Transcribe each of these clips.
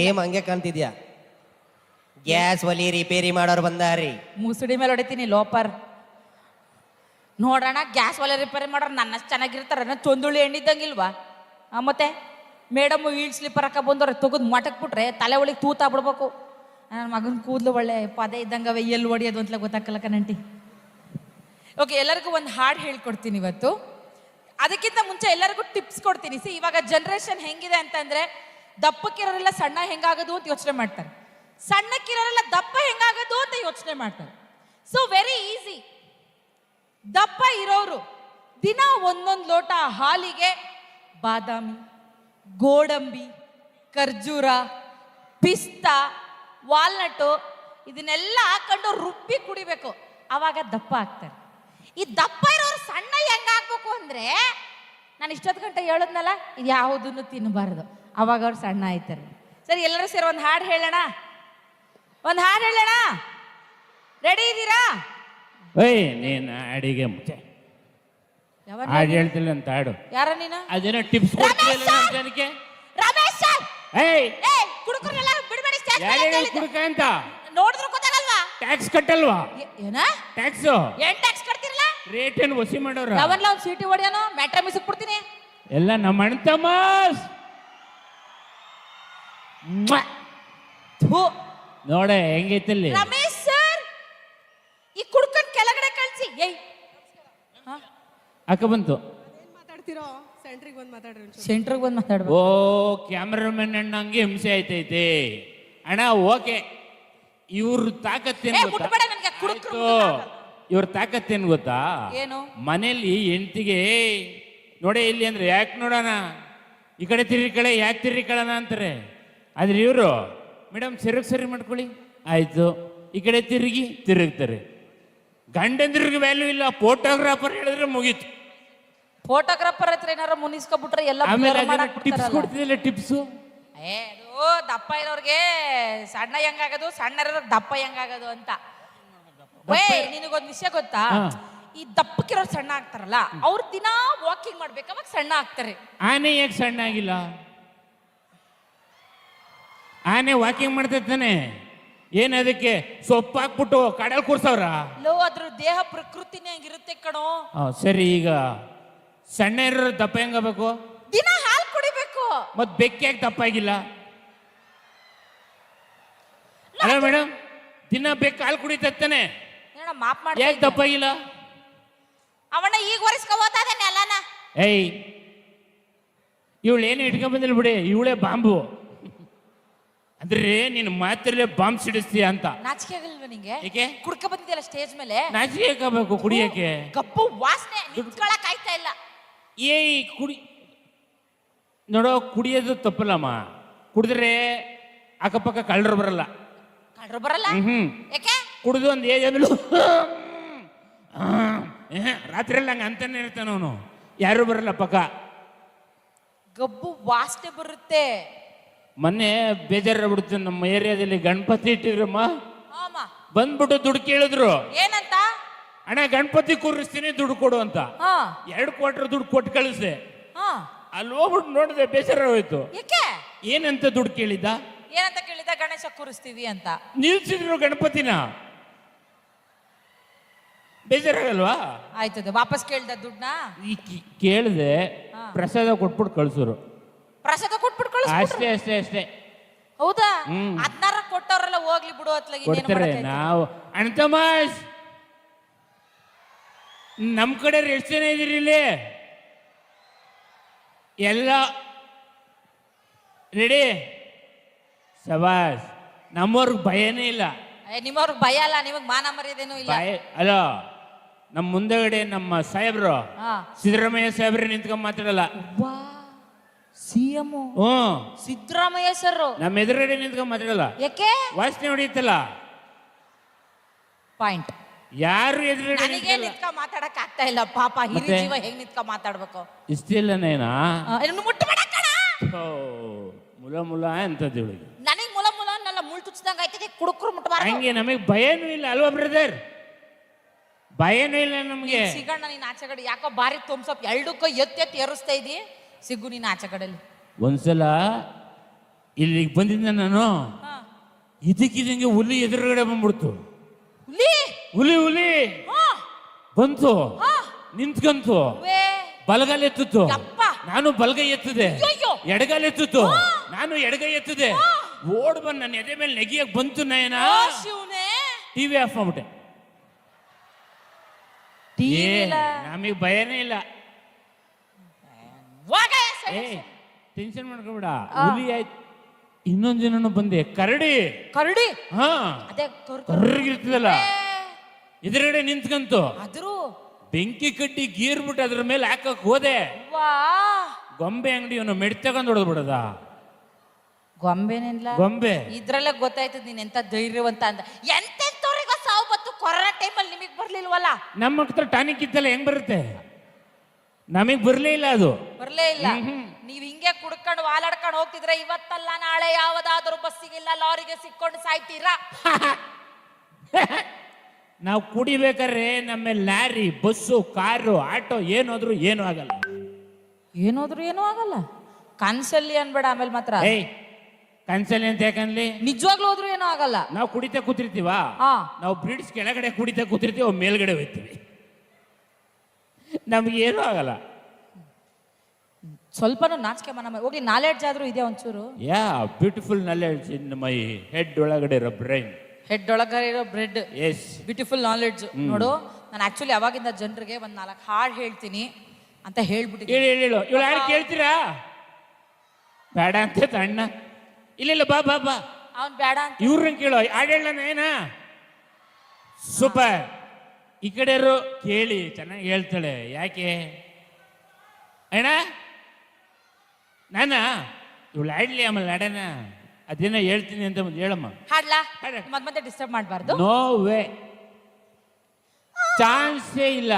Same ಹಂಗೆ ಕಾಣ್ತಿದ್ಯಾ. Gas ಒಲಿ repair ಮಾಡೋರು ಬಂದಾರಿ. ಮುಸುಡಿ ಮೇಲೆ ಹೊಡಿತೀನಿ ಲೋಪರ್. ನೋಡೋಣ ಗ್ಯಾಸ್ ಒಲೆ ರಿಪೇರಿ ಮಾಡೋರು ನನ್ನಷ್ಟು ಚೆನ್ನಾಗಿರ್ತಾರ, ಚೊಂದುಳ್ಳಿ ಎಣ್ಣಿದ್ದಂಗಿಲ್ವಾ? ಮತ್ತೆ ಮೇಡಮ್ ವೀಲ್ ಸ್ಲಿಪ್ಪರ್ ಹಾಕ ಬಂದವ್ರೆ ತೆಗೆದು ಮಟಕ್ಬಿಟ್ರೆ ತಲೆ ಒಳಗೆ ತೂತಾ ಬಿಡ್ಬೇಕು. ನನ್ನ ಮಗನ ಕೂದಲು ಒಳ್ಳೆ ಪದೇ ಇದ್ದಂಗವೆ, ಎಲ್ಲಿ ಹೊಡಿಯೋದು ಅಂತಲೇ ಗೊತ್ತಾಗಲ್ಲ ಕಣಂಟಿ. ಓಕೆ, ಎಲ್ಲರಿಗೂ ಒಂದು ಹಾಡು ಹೇಳ್ಕೊಡ್ತೀನಿ ಇವತ್ತು. ಅದಕ್ಕಿಂತ ಮುಂಚೆ ಎಲ್ಲರಿಗೂ ಟಿಪ್ಸ್ ಕೊಡ್ತೀನಿ. ಇವಾಗ ಜನ್ರೇಷನ್ ಹೆಂಗಿದೆ ಅಂತಂದ್ರೆ, ದಪ್ಪಕ್ಕಿರೋರೆಲ್ಲ ಸಣ್ಣ ಹೆಂಗಾಗೋದು ಅಂತ ಯೋಚನೆ ಮಾಡ್ತಾರೆ, ಸಣ್ಣಕ್ಕಿರೋರೆಲ್ಲ ದಪ್ಪ ಹೆಂಗಾಗೋದು ಅಂತ ಯೋಚನೆ ಮಾಡ್ತಾರೆ. So very easy. ದಪ್ಪ ಇರೋರು ದಿನ ಒಂದೊಂದು ಲೋಟ ಹಾಲಿಗೆ ಬಾದಾಮಿ, ಗೋಡಂಬಿ, ಖರ್ಜೂರ, ಪಿಸ್ತಾ, ವಾಲ್ನಟ್ಟು ಇದನ್ನೆಲ್ಲ ಹಾಕೊಂಡು ರುಬ್ಬಿ ಕುಡಿಬೇಕು. ಆವಾಗ ದಪ್ಪ ಆಗ್ತಾರೆ. ಈ ದಪ್ಪ ಇರೋರು ಸಣ್ಣ ಹೆಂಗಾಗ್ಬೇಕು ಅಂದ್ರೆ, ನಾನು ಇಷ್ಟೊತ್ತು ಗಂಟೆ ಹೇಳಿದ್ನಲ್ಲ, ಇದು ಯಾವುದನ್ನು ತಿನ್ನಬಾರ್ದು, ಅವಾಗ ಅವ್ರು ಸಣ್ಣ ಆಯ್ತಾರೆ. ಸರಿ, ಎಲ್ಲರೂ ಸೇರಿ ಒಂದು ಹಾಡು ಹೇಳೋಣ. ಒಂದು ಹಾಡು ಹೇಳೋಣ. ರೆಡಿ ಇದ್ದೀರಾ? ಓಯ್, ನೀನು ಅಡಿಗೆ ಮುಂಚೆ ಹಾಡು ಹೇಳ್ತಿಲ್ಲ ಅಂತ ಹಾಡು. ಯಾರ ನೀನು? ಅದೇನೋ ಟಿಪ್ಸ್ ಕೊಡ್ತಿಲ್ಲ ಜನಕ್ಕೆ. ರಮೇಶ್ ಸರ್, ಏಯ್, ಕುಡುಕರೆಲ್ಲ ಬಿಡಬೇಡಿ, ಯಾರ್ಯಾರು ಕುಡುಕ ಅಂತ ನೋಡಿದ್ರು ಗೊತ್ತಾಗಲ್ವಾ? ಟ್ಯಾಕ್ಸ್ ಕಟ್ಟಲ್ವಾ? ಏನ ಟ್ಯಾಕ್ಸ್? ಏನ್ ಟ್ಯಾಕ್ಸ್ ಕಟ್ತಿರಲ್ಲ? ರೇಟ್ ಏನು ವಸಿ ಮಾಡೋರ? ಯಾವನ್ಲ ಒಂದು ಸೀಟಿ ಹೊಡಿಯೋನು, ಮ್ಯಾಟ್ರ ಮಿಸಕ್ ಬಿಡ್ತೀನಿ ಎಲ್ಲ ನಮ್ಮ ಅಣ್ಣ ತಮ್ಮಸ್. ನೋಡ ಹೆಂಗೈತಲ್ಲಿ. ರಮೇಶ್ ಸರ್, ಈ ಕುಡ್ಕನ್ ಕೆಳಗಡೆ ಕಳ್ಸಿ. ಏಯ್, ಅಕ್ಕ ಬಂತು. ಮಾತಾಡ್ತಿರೋ ಸೆಂಟ್ರಿಗೆ ಬಂದು ಮಾತಾಡ್ರಿ. ಸೆಂಟ್ರಿಗೆ ಬಂದು ಮಾತಾಡ್ಬೇಕು. ಓ, ಕ್ಯಾಮ್ರಾಮನ್ ಅಣ್ಣ ಹಂಗೆ ಹಿಂಸೆ ಆಯ್ತೈತೆ ಅಣ್ಣ. ಓಕೆ, ಇವ್ರ ತಾಕತ್ತೇನು ಗೊತ್ತಾ? ಇವ್ರ ತಾಕತ್ತೇನು ಗೊತ್ತಾ? ಏನು? ಮನೇಲಿ ಹೆಂಡತಿಗೆ ನೋಡೇ ಇಲ್ಲಿ ಅಂದ್ರೆ ಯಾಕೆ ನೋಡೋಣ, ಈ ಕಡೆ ತಿರ್ಗಿ ಕಡೆ ಯಾಕೆ ತಿರ್ಗಿ ಕಳೋಣ ಅಂತಾರೆ. ಆದ್ರೆ ಇವರು ಮೇಡಮ್ ಸರಿ ಮಾಡ್ಕೊಳ್ಳಿ, ಆಯ್ತು, ಈ ಕಡೆ ತಿರುಗ್ತಾರೆ. ಗಂಡಂದ್ರಿಗೆ ವ್ಯಾಲ್ಯೂ ಇಲ್ಲ, ಫೋಟೋಗ್ರಾಫರ್ ಹೇಳಿದ್ರೆ ಮುಗೀತು. ಫೋಟೋಗ್ರಾಫರ್ ಹತ್ರ ಏನಾರ ಮುನಿಸ್ಕೊಬಿಟ್ರೆ ಎಲ್ಲ ಆಮೇಲೆ ಟಿಪ್ಸ್ ಕೊಡ್ತಿದ್ದಿಲ್ಲ. ಟಿಪ್ಸು ಅದು ದಪ್ಪ ಇರೋರ್ಗೆ ಸಣ್ಣ ಹೆಂಗಾಗೋದು, ಸಣ್ಣ ಇರೋರ್ಗೆ ದಪ್ಪ ಹೆಂಗಾಗೋದು ಅಂತ. ನಿನಗೊಂದು ವಿಷಯ ಗೊತ್ತಾ? ಈ ದಪ್ಪಕ್ಕಿರೋರು ಸಣ್ಣ ಆಗ್ತಾರಲ್ಲ, ಅವ್ರು ದಿನಾ ವಾಕಿಂಗ್ ಮಾಡ್ಬೇಕು, ಅವಾಗ ಸಣ್ಣ ಆಗ್ತಾರೆ. ಆನೆ ಯಾಕೆ ಸಣ್ಣ ಆಗಿಲ್ಲ? ಆನೆ ವಾಕಿಂಗ್ ಮಾಡ್ತಾನೆ, ಏನ್ ಅದಕ್ಕೆ ಸೊಪ್ಪು ಹಾಕ್ಬಿಟ್ಟು ಕಡಲ್ ಕೂರ್ಸವ್ರ? ಲೋ, ಅದ್ರ ದೇಹ ಪ್ರಕೃತಿನೇ ಹಂಗಿರುತ್ತೆ ಕಣೋ. ಸರಿ, ಈಗ ಸಣ್ಣ ಇರೋರು ದಪ್ಪ ಹೆಂಗಬೇಕು? ದಿನ ಹಾಲು ಕುಡಿಬೇಕು. ಮತ್ ಬೆಕ್ಕಿ ಯಾಕೆ ದಪ್ಪ ಆಗಿಲ್ಲ? ಅಲ್ಲ ಮೇಡಮ್, ದಿನ ಬೆಕ್ಕು ಹಾಲು ಕುಡಿತಾನೆ, ಮಾಪ್ ಮಾಡಿ ಯಾಕೆ ದಪ್ಪ ಆಗಿಲ್ಲ? ಅವನ ಈಗ ಒರೆಸ್ಕೋತಾನೆ ಅಲ್ಲನ. ಏಯ್, ಇವಳು ಏನು ಇಟ್ಕೊಂಡ್ ಬಂದಿಲ್ಲ ಬಿಡಿ, ಇವಳೇ ಬಾಂಬು. ಅಂದ್ರೆ ನೀನು ಮಾತ್ರಲ್ಲೇ ಬಾಂಬ್ ಸಿಡಿಸ್ತೀಯ ಅಂತ. ನಾಚಿಕೆ ಆಗಲ್ವ ನಿಂಗೆ? ಏಕೆ? ಕುಡ್ಕ ಬಂದಿದ್ಯಲ್ಲ ಸ್ಟೇಜ್ ಮೇಲೆ, ನಾಚಿಕೆ ಹಾಕಬೇಕು ಕುಡಿಯಕ್ಕೆ. ಕಪ್ಪು ವಾಸನೆ ನಿಂತ್ಕೊಳಕ್ ಆಯ್ತಾ ಇಲ್ಲ. ಏಯ್, ನೋಡೋ, ಕುಡಿಯೋದು ತಪ್ಪಲ್ಲಮ್ಮ. ಕುಡಿದ್ರೆ ಅಕ್ಕಪಕ್ಕ ಕಳ್ಳರು ಬರಲ್ಲ. ಕಳ್ರು ಬರಲ್ಲ? ಯಾಕೆ? ಕುಡಿದು ಒಂದು ಏಜ್ ಆದ್ಮೇಲೆ ರಾತ್ರಿ ಎಲ್ಲ ಹಂಗ ಅಂತಾನೆ ಇರ್ತಾನ ಅವನು, ಯಾರು ಬರಲ್ಲ ಪಕ್ಕ. ಗಬ್ಬು ವಾಸನೆ ಬರುತ್ತೆ. ಮೊನ್ನೆ ಬೇಜಾರಾಗ್ಬಿಡ್ತು, ನಮ್ಮ ಏರಿಯಾದಲ್ಲಿ ಗಣಪತಿ ಇಟ್ಟಿದ್ರಮ್ಮ, ಬಂದ್ಬಿಟ್ಟು ದುಡ್ಡು ಕೇಳಿದ್ರು. ಏನಂತ? ಅಣ್ಣ ಗಣಪತಿ ಕೂರಿಸ್ತೀನಿ, ದುಡ್ಡು ಕೊಡು ಅಂತ. 2 ಕ್ವಾರ್ಟರ್ ದುಡ್ಡು ಕೊಟ್ಟು ಕಳಿಸ್ದೆ. ಅಲ್ಲಿ ಹೋಗ್ಬಿಟ್ಟು ನೋಡಿದೆ, ಬೇಸರ ಹೋಯ್ತು. ಯಾಕೆ? ಏನಂತ ದುಡ್ಡು ಕೇಳಿದ್ದ? ಏನಂತ ಕೇಳಿದ? ಗಣೇಶ ಕೂರಿಸ್ತೀವಿ ಅಂತ. ನಿಲ್ಸಿದ್ರು ಗಣಪತಿನ. ಬೇಜಾರಾಗಲ್ವಾ? ಆಯ್ತದ, ವಾಪಸ್ ಕೇಳ್ದ ದುಡ್ಡನ್ನ? ಕೇಳಿದೆ, ಪ್ರಸಾದ ಕೊಟ್ಬಿಟ್ಟು ಕಳ್ಸೋರು. ಪ್ರಸಾದ ಕೊಟ್ಬಿಟ್ಟು ಕಳ್ಸ? ಅಷ್ಟೇ. ಹೌದಾ? 16 ಕೊಟ್ಟವ್ರೆಲ್ಲ ಹೋಗ್ಲಿ ಬಿಡು ಅತ್ಲಾಗಿ ಕೊಡ್ತಾರೆ. ನಾವು ಅಣ್ತಮಾಸ್, ನಮ್ ಕಡೆ ಎಷ್ಟು ಜನ ಇದೀರಿ ಇಲ್ಲಿ? ಎಲ್ಲ ರೆಡಿ? ಶಬಾಸ್. ನಮ್ಮವ್ರಿಗೆ ಭಯನೇ ಇಲ್ಲ. ನಿಮ್ಮವ್ರಿಗೆ ಭಯ ಅಲ್ಲ, ನಿಮಗ್ ಮಾನ ಮರ್ಯಾದೇನೂ ಇಲ್ಲ. ಅಲ್ಲ, ನಮ್ಮ ಮುಂದೆಗಡೆ ನಮ್ಮ ಸಾಹೇಬ್ರು, ಸಿದ್ದರಾಮಯ್ಯ ಸಾಹೇಬ್ರೆ ನಿಂತ್ಕೊಂಡ್ ಮಾತಾಡಲ್ಲ. ಸಿಎಂ ಸಿದ್ದರಾಮಯ್ಯ ಸರ್ ನಮ್ಮ ಎದುರುಗಡೆ ನಿಂತ್ಕೊಂಡ್ ಮಾತಾಡಲ್ಲ. ಯಾಕೆ? ವಾಸನೆ ಹೊಡಿಯುತ್ತಲ್ಲ. ಪಾಯಿಂಟ್. ಯಾರು ಎದುರುಗಡೆ ನಿಂತ್ಕೊಂಡ್ ಮಾತಾಡಕ್ ಆಗ್ತಾ ಇಲ್ಲ ಪಾಪ. ಹಿರಿಯ ಜೀವ ಹೆಂಗ್ ನಿಂತ್ಕೊಂಡ್ ಮಾತಾಡ್ಬೇಕು? ಇಷ್ಟಿಲ್ಲನೇನಾ? ಮುಟ್ಟಬೇಡ, ಮುಲ ಅಂತದ್ ಇವಳಿಗೆ. ನನಗ್ ಮುಲ ಅನ್ನಲ್ಲ, ಮುಳ್ ತುಚ್ಚಿದಂಗ ಆಯ್ತದೆ. ಕುಡುಕರು ಮುಟ್ಟಬಾರ. ಹಂಗೆ ನಮಗ್ ಭಯನೂ ಇಲ್ಲ ಅಲ್ವಾ ಬ್ರದರ್? ಭಯನೂ ಇಲ್ಲ ನಮ್ಗೆ. ಸಿಗಣ್ಣ ನೀನ್ ಆಚೆ ಕಡೆ ಯಾಕೋ ಬಾರಿ ತೊಂಬಸಪ್ ಎರಡಕ್ಕೂ ಎತ್ತಿ ಏರಿಸ್ತಾ ಇದಿ. ಸಿಗು ನೀನ್ ಆಚೆ ಕಡೆಯಲ್ಲಿ. ಒಂದ್ಸಲ ಇಲ್ಲಿಗೆ ಬಂದಿದ್ದೆ ನಾನು, ಇದಕ್ಕಿದಂಗೆ ಹುಲಿ ಎದುರುಗಡೆ ಬಂದ್ಬಿಡ್ತು. ಹುಲಿ ಹುಲಿ ಹುಲಿ ಹಾ, ಬಂತು, ಹಾ. ನಿಂತ್ಕಂತು, ವೇ. ಬಲಗಾಲ ಎತ್ತಿತ್ತು, ಯಪ್ಪ. ನಾನು ಬಲಗೈ ಎತ್ತಿದೆ. ಅಯ್ಯೋ. ಎಡಗಾಲ ಎತ್ತಿತ್ತು, ನಾನು ಎಡಗೈ ಎತ್ತಿದೆ. ಓಡ್ ಬಂದು ನನ್ನ ಎದೆ ಮೇಲೆ ನೆಗಿಯಕ್ ಬಂತು ನಯನ. ಓ ಶಿವನೇ, ಟಿವಿ ಆಫ್ ಮಾಡ್ಬಿಟ್ಟೆ. ಏ ನಮಗೆ ಭಯನೇ ಇಲ್ಲ. ಏ ಟೆನ್ಷನ್ ಮಾಡ್ಕೊಬೇಡ, ಹುಲಿ ಆಯ್ತು. ಇನ್ನೊಂದ್ ದಿನ ಬಂದೆ, ಕರಡಿ. ಕರಡಿ ಹಾ, ಅದೇ ಕರ್ರಿಗಿರ್ತದಲ್ಲ, ಎದುರುಗಡೆ ನಿಂತ್ಕಂತು. ಆದ್ರೂ ಬೆಂಕಿ ಕಡ್ಡಿ ಗೀರ್ಬಿಟ್ಟು ಅದ್ರ ಮೇಲೆ ಹಾಕಕ್ ಹೋದೆ. ವಾ, ಗೊಂಬೆ ಅಂಗಡಿಯವನು ಮೆಡ್ ತಗೊಂಡ್ ಹೊಡೆದ್ ಬಿಡದ. ಗೊಂಬೆನಿಲ್ಲ, ಗೊಂಬೆ. ಇದ್ರಲ್ಲೇ ಗೊತ್ತಾಯ್ತದ ನೀನ್ ಎಂತ ಧೈರ್ಯವಂತ ಅಂತ. ಎಂತೆಂತವ್ರಿಗ ಸಾವು ಬತ್ತು ಕೊರೋನಾ ಟೈಮಲ್ಲಿ, ನಿಮಗ್ ಬರ್ಲಿಲ್ವಲ್ಲ? ನಮ್ಮ ಹತ್ರ ಟಾನಿಕ್ ಇತ್ತಲ್ಲ, ಹೆಂಗ್ ಬರುತ್ತೆ? ನಮಗ್ ಬರ್ಲೇ ಇಲ್ಲ ಅದು. ಬರ್ಲೇ ಇಲ್ಲ. ನೀವ್ ಹಿಂಗೆ ಕುಡ್ಕೊಂಡು ವಾಲಾಡ್ಕೊಂಡು ಹೋಗ್ತಿದ್ರೆ ಇವತ್ತಲ್ಲ ನಾಳೆ ಯಾವ್ದಾದ್ರು ಬಸ್ಸಿಗಿಲ್ಲ ಲಾರಿಗೆ ಸಿಕ್ಕೊಂಡು ಸಾಯ್ತೀರಾ. ನಾವು ಕುಡಿಬೇಕಾದ್ರೆ ನಮ್ಮ ಲಾರಿ, ಬಸ್ಸು, ಕಾರು, ಆಟೋ ಏನಾದ್ರು ಏನೂ ಆಗಲ್ಲ. ಏನಾದ್ರು ಏನೂ ಆಗಲ್ಲ. ಕನ್ಸಲ್ಲಿ ಅನ್ಬೇಡ ಆಮೇಲೆ ಮಾತ್ರ. ಏಯ್ ಕನ್ಸಲ್ಲಿ ಅಂತ ಯಾಕನ್ಲಿ? ನಿಜವಾಗ್ಲೂ ಹೋದ್ರು ಏನೂ ಆಗಲ್ಲ. ನಾವು ಕುಡಿತಾ ಕೂತಿರ್ತೀವ, ನಾವು ಬ್ರಿಡ್ಜ್ ಕೆಳಗಡೆ ಕುಡಿತಾ ಕೂತಿರ್ತೀವಿ, ಮೇಲ್ಗಡೆ ಹೋಗ್ತೀವಿ, ನಮ್ಗೆ ಏನೂ ಆಗಲ್ಲ. ಸ್ವಲ್ಪನೂ ನಾಚಿಕೆ ಮನ ಹೋಗ್ಲಿ, ನಾಲೆಡ್ಜ್ ಆದ್ರೂ ಇದೆ ಒಂಚೂರು. Yeah beautiful knowledge in my head ಒಳಗಡೆ ಇರೋ ಬ್ರೈನ್. ಹೆಡ್ ಒಳಗಡೆ ಇರೋ ಬ್ರೆಡ್. S, beautiful knowledge. ನೋಡು, ನಾನು ಆಕ್ಚುಲಿ ಅವಾಗಿಂದ ಜನರಿಗೆ ಒಂದ್ 4 ಹಾಡು ಹೇಳ್ತೀನಿ ಅಂತ ಹೇಳ್ಬಿಟ್ಟಿದ್ದೀನಿ. ಹೇಳು ಇವಳು ಹಾಡು ಕೇಳ್ತೀರಾ? ಬೇಡ ಅಂತ ಅಣ್ಣ. ಇಲ್ಲ ಬಾ ಬಾ ಬಾ, ಅವ್ನ್ ಬೇಡ ಅಂತ. ಇವ್ರನ್ನ ಕೇಳೋ, ಹಾಡು ಹೇಳ ಏನ. ಸೂಪರ್. ಈ ಕಡೆ ಕೇಳಿ, ಚೆನ್ನಾಗಿ ಹೇಳ್ತಾಳೆ. ಯಾಕೆ ಅಣ್ಣ? ನಾನ ಇವಳು ಆಡ್ಲಿ, ಆಮೇಲೆ ಆಡೋಣ. ಅದೇನೋ ಹೇಳ್ತೀನಿ ಅಂತ ಹೇಳಮ್ಮ. ಹಾಡ್ಲಾ? ಮತ್ತೆ ಡಿಸ್ಟರ್ಬ್ ಮಾಡಬಾರ್ದು. ನೋ ವೇ, ಚಾನ್ಸೇ ಇಲ್ಲ.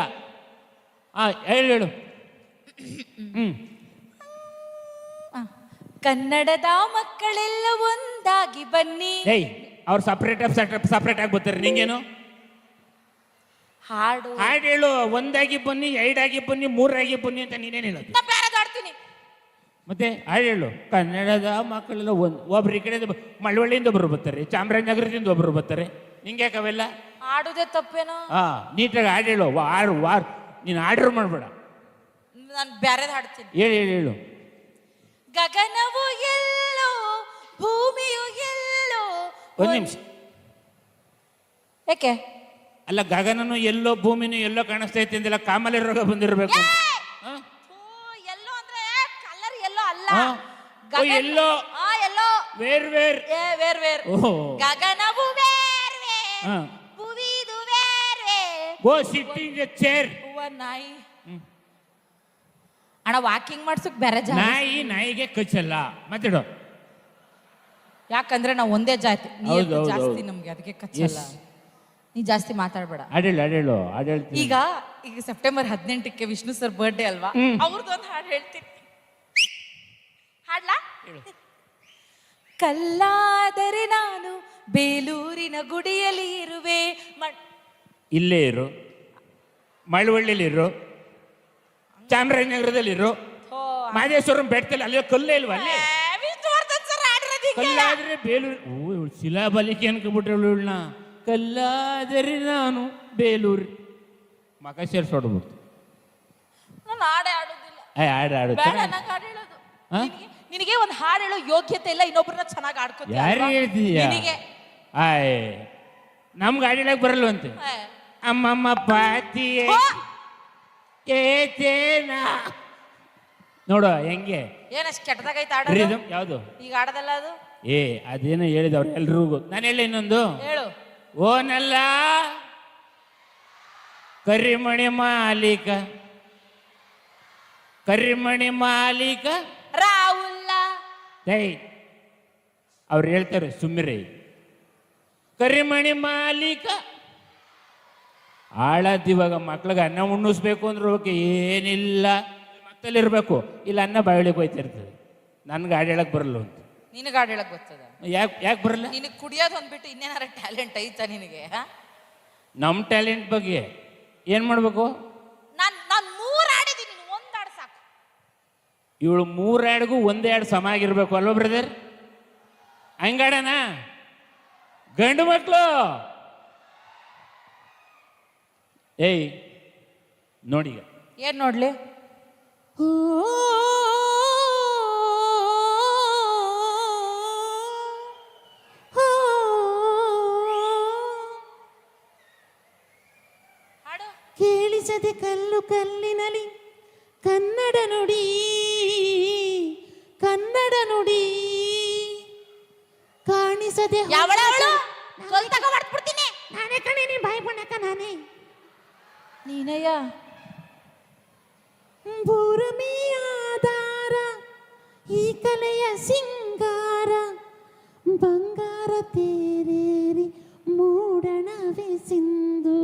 ಹೇಳು. ಕನ್ನಡದ ಮಕ್ಕಳೆಲ್ಲ ಒಂದಾಗಿ ಬನ್ನಿ. ಏಯ್, ಅವ್ರು ಸಪ್ರೇಟ್ ಆಗಿ ಬರ್ತಾರೆ, ನಿಂಗೇನು? ಹಾಡು ಹಾಡು ಹೇಳು. ಒಂದಾಗಿ ಬನ್ನಿ, 2 ಆಗಿ ಬನ್ನಿ, 3 ಆಗಿ ಬನ್ನಿ ಅಂತ ನೀನೇನು ಹೇಳೋದು? ನಾ ಬೇರೆದು ಹಾಡ್ತೀನಿ. ಮತ್ತೆ ಹಾಡು ಹೇಳು. ಕನ್ನಡದ ಮಕ್ಕಳೆಲ್ಲ ಒಬ್ರು ಈ ಕಡೆ ಮಳವಳ್ಳಿಯಿಂದ ಒಬ್ರು ಬರ್ತಾರೆ, ಚಾಮರಾಜನಗರದಿಂದ ಒಬ್ರು ಬರ್ತಾರೆ. ನಿಂಗೆ ಯಾಕವೆಲ್ಲ ಹಾಡುದೇ ತಪ್ಪೇನೋ? ನೀಟಾಗಿ ಹಾಡು ಹೇಳು. ವಾರ್ ನೀನು ಆರ್ಡರ್ ಮಾಡ್ಬೇಡ. ನಾನು ಬೇರೆದು ಹಾಡ್ತೀನಿ. ಹೇಳು. ಗಗನವು ಎಲ್ಲೋ, ಭೂಮಿಯು ಎಲ್ಲೋ. ಒಂದು ನಿಮಿಷ. ಯಾಕೆ? ಅಲ್ಲ, ಗಗನನು ಎಲ್ಲೋ ಭೂಮಿನೂ ಎಲ್ಲೋ ಕಾಣಿಸ್ತಾ ಐತೆ ಅಂದೆಲ್ಲ ಕಾಮಾಲೆ ರೋಗ ಬಂದಿರಬೇಕು. ಎಲ್ಲೋ ಅಂದ್ರೆ ಕಲರ್ ಎಲ್ಲೋ ಅಲ್ಲ. ಎಲ್ಲೋ ಎಲ್ಲೋ ವೇರ್ ವೇರ್. ಗಗನವು ಬೇರೆ, ಭೂಮಿದು ಬೇರೆ. ಗೋ ಸಿಟ್ ಇನ್ ದ ಚೇರ್. ನಾಯಿ ಅಣ್ಣ, ವಾಕಿಂಗ್ ಮಾಡ್ಸಕ್ ಬೇರೆ ನಾಯಿಗೆ ಕಚ್ಚಲ್ಲ. ಮಾತಾಡು. ಯಾಕಂದ್ರೆ ನಾವು ಒಂದೇ ಜಾತಿ, ಜಾಸ್ತಿ ನಮ್ಗೆ, ಅದಕ್ಕೆ ಕಚ್ಚಲ್ಲ. ನೀ ಜಾಸ್ತಿ ಮಾತಾಡ್ಬೇಡ. ಅಡೇಳು. ಈಗ ಸೆಪ್ಟೆಂಬರ್ 18ಕ್ಕೆ ವಿಷ್ಣು ಸರ್ ಬರ್ಡೇ ಅಲ್ವಾ? ಅವ್ರದ್ದೊಂದು ಹಾಡು ಹೇಳ್ತೀನಿ. ಹಾಡ್ಲಾ? ಕಲ್ಲಾದರೆ ನಾನು ಬೇಲೂರಿನ ಗುಡಿಯಲ್ಲಿ ಇರುವೆ. ಇಲ್ಲೇ ಇರು, ಮಳವಳ್ಳಿಲಿರು, ಚಾಮರಾಜನಗರದಲ್ಲಿರು, ಮಾದೇಶ್ವರಂ ಬೆಟ್ಟದಲ್ಲಿ. ಅಲ್ಲೇ ಕಲ್ಲೇ ಇಲ್ವಾ? ಅಲ್ಲಿ ಕಲ್ಲಾದ್ರೆ ಬೇಲೂರು. ಶಿಲಾಬಲಿಕೆ ಅನ್ಕೊಬಿಟ್ರೆ ಇವಳನ್ನ. ಕಲ್ಲಾದರೆ ನಾನು ಬೇಲೂರು ಮಗ ಸೇರ್ಸೋಡ್ಬಿಡ್ತು. ನಾನು ಹಾಡೇ ಆಡೋದಿಲ್ಲ. ಹಾಡು ಬೇಡ, ನಂಗೆ ಹಾಡು ಹೇಳೋದು. ನಿನಗೆ ಒಂದು ಹಾಡು ಹೇಳೋ ಯೋಗ್ಯತೆ ಇಲ್ಲ, ಇನ್ನೊಬ್ಬರನ್ನ ಚೆನ್ನಾಗಿ ಆಡ್ಕೋತೀಯ. ಯಾರು ಹೇಳ್ತೀಯ? ನಮ್ಗೆ ಹಾಡು ಹೇಳಕ್ ಬರಲ್ವಂತೆ. ಅಮ್ಮಮ್ಮ ಪಾತಿಯೇ ನೋಡು ಹೆಂಗೆ. ಏನಷ್ಟು ಕೆಟ್ಟದಾಗೈತೆ ಆಡೋದು. ಯಾವುದು ಈಗ ಆಡದಲ್ಲ ಅದು? ಅದೇನೋ ಹೇಳಿದವ್ರು ಎಲ್ರಿಗೂ. ನಾನು ಹೇಳಿ ಇನ್ನೊಂದು ಹೇಳು. ಓನಲ್ಲ ಕರಿಮಣಿ ಮಾಲೀಕ ರಾಹುಲ್ಲ. ಅವ್ರು ಹೇಳ್ತಾರೆ ಸುಮ್ಮಿರಿ. ಕರಿಮಣಿ ಮಾಲೀಕ ಆಳದಿವಾಗ ಮಕ್ಳಿಗೆ ಅನ್ನ ಉಣ್ಣಿಸ್ಬೇಕು ಅಂದ್ರೆ ಓಕೆ, ಏನಿಲ್ಲ ಮಕ್ಕಳಿರ್ಬೇಕು, ಇಲ್ಲ ಅನ್ನ ಬಾಯಿಗೆ ಹೋಯ್ತಿರ್ತದೆ. ನನ್ಗೆ ಹಾಡು ಹೇಳಕ್ ಬರಲ್ಲ ಅಂತ. ನಿನಗೆ ಹಾಡು ಹೇಳಕ್ ಬರ್ತದ? ಯಾಕೆ ಬರಲ್ಲ? ನಿನಗೆ ಕುಡಿಯೋದು ಅಂದ್ಬಿಟ್ಟು ಇನ್ನೇನಾರ ಟ್ಯಾಲೆಂಟ್ ಐತಾ ನಿನಗೆ? ನಮ್ಮ ಟ್ಯಾಲೆಂಟ್ ಬಗ್ಗೆ ಏನ್ ಮಾಡ್ಬೇಕು? ನಾನು 3 ಹಾಡಿದ್ದೀನಿ, 1 ಹಾಡು ಸಾಕು. ಇವಳು 3 ಹಾಡಿಗೂ 1 ಹಾಡು ಸಮ ಆಗಿರ್ಬೇಕು ಅಲ್ವಾ ಬ್ರದರ್? ಹಂಗಾಡಣ ಗಂಡು ಮಕ್ಕಳು ಏಯ್ ನೋಡಿ ಏನ್ ನೋಡ್ಲಿ? ಕೇಳಿಸದೆ ಕಲ್ಲು ಕಲ್ಲಿನಲಿ ಕನ್ನಡ ನುಡಿ ಕನ್ನಡ ನುಡಿ ಕಾಣಿಸದೆ ಯಾವಳವಳು? ಸೊಲ್ತಾಗ ಹೊಡ್ದ್ಬಿಡ್ತೀನಿ. ನಾನೇ ಕಣೆ ನೀ ಬಾಯಿ ಬಣ್ಣಕ್ಕ ನಾನೇ ನೀನಯ್ಯ ಭೂರಮಿಯ ಆಧಾರ ಈ ಕಲೆಯ ಸಿಂಗಾರ ಬಂಗಾರ ತೇರೇರಿ ಮೂಡಣವೇ ಸಿಂಧು